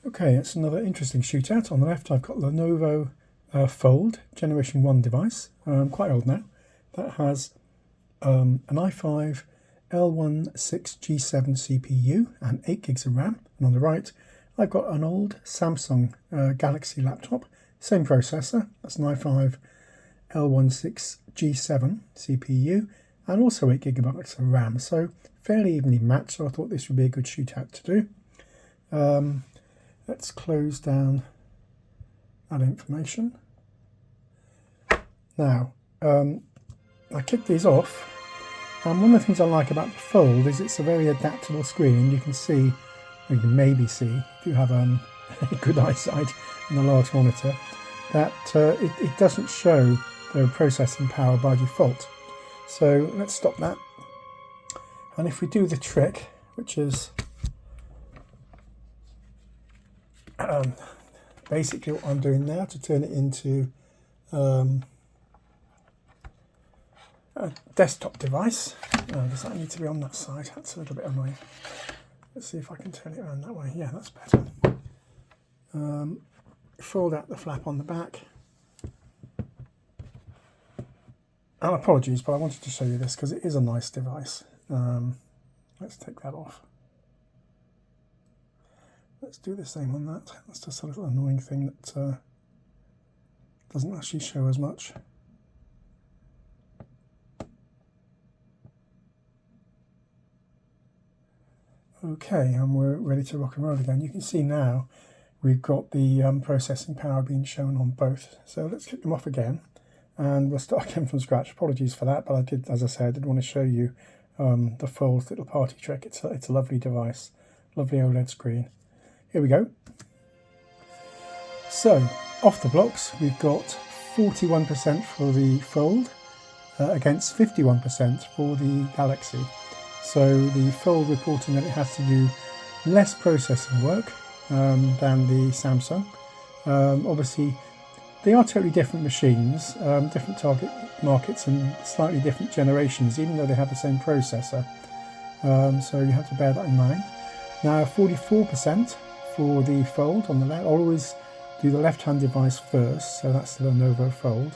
Okay, it's another interesting shootout. On the left I've got Lenovo Fold Generation 1 device, quite old now, that has an i5-L16G7 CPU and 8 gigs of RAM. And on the right I've got an old Samsung Galaxy laptop, same processor, that's an i5-L16G7 CPU and also 8 gigabytes of RAM, so fairly evenly matched, so I thought this would be a good shootout to do. Let's close down that information. Now, I kicked these off, and one of the things I like about the Fold is it's a very adaptable screen. You can see, or you can maybe see, if you have good eyesight and a large monitor, that it doesn't show the processing power by default. So let's stop that. And if we do the trick, which is basically what I'm doing now to turn it into a desktop device. Does that need to be on that side? That's a little bit annoying. Let's see if I can turn it around that way. Yeah, that's better. Fold out the flap on the back. And apologies, but I wanted to show you this because it is a nice device. Let's take that off. Let's do the same on that. That's just a little annoying thing that doesn't actually show as much. Okay, and we're ready to rock and roll again. You can see now we've got the processing power being shown on both. So let's kick them off again, and we'll start again from scratch. Apologies for that, but I did, as I said, I did want to show you the Fold's little party trick. It's a lovely device, lovely OLED screen. Here we go. So, off the blocks, we've got 41% for the Fold against 51% for the Galaxy. So the Fold reporting that it has to do less processing work than the Samsung. Obviously, they are totally different machines, different target markets and slightly different generations, even though they have the same processor. So you have to bear that in mind. Now, 44% for the Fold on the left. I'll always do the left-hand device first, so that's the Lenovo Fold.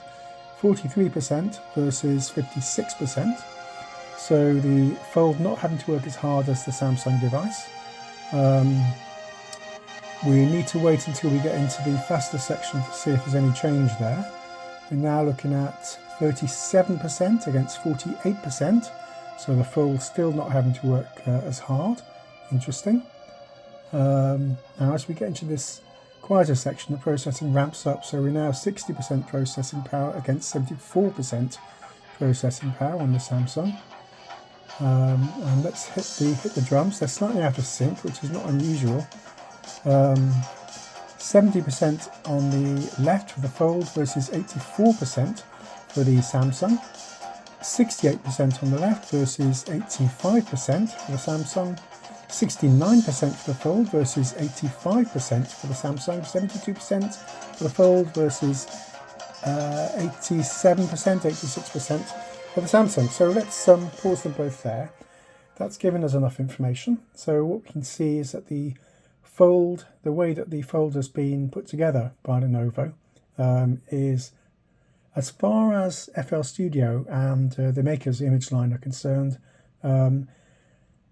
43% versus 56%. So the Fold not having to work as hard as the Samsung device. We need to wait until we get into the faster section to see if there's any change there. We're now looking at 37% against 48%. So the Fold still not having to work as hard. Interesting. Now as we get into this quieter section, the processing ramps up, so we're now 60% processing power against 74% processing power on the Samsung. And let's hit the drums. They're slightly out of sync, which is not unusual. 70% on the left for the Fold versus 84% for the Samsung. 68% on the left versus 85% for the Samsung. 69% for the Fold versus 85% for the Samsung. 72% for the Fold versus 87%, 86% for the Samsung. So let's pause them both there. That's given us enough information. So what we can see is that the Fold, the way that the Fold has been put together by Lenovo is, as far as FL Studio and the maker's image line are concerned,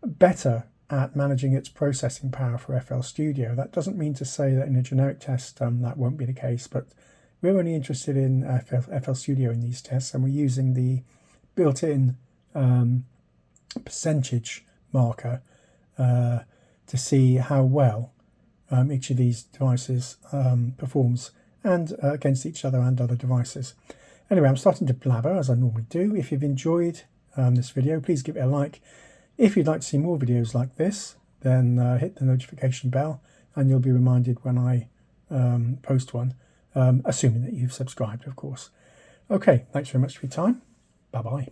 better at managing its processing power for FL Studio. That doesn't mean to say that in a generic test that won't be the case, but we're only interested in FL Studio in these tests, and we're using the built-in percentage marker to see how well each of these devices performs, and against each other and other devices. Anyway, I'm starting to blabber as I normally do. If you've enjoyed this video, please give it a like. If you'd like to see more videos like this, then hit the notification bell and you'll be reminded when I post one, assuming that you've subscribed, of course. Okay, thanks very much for your time. Bye-bye.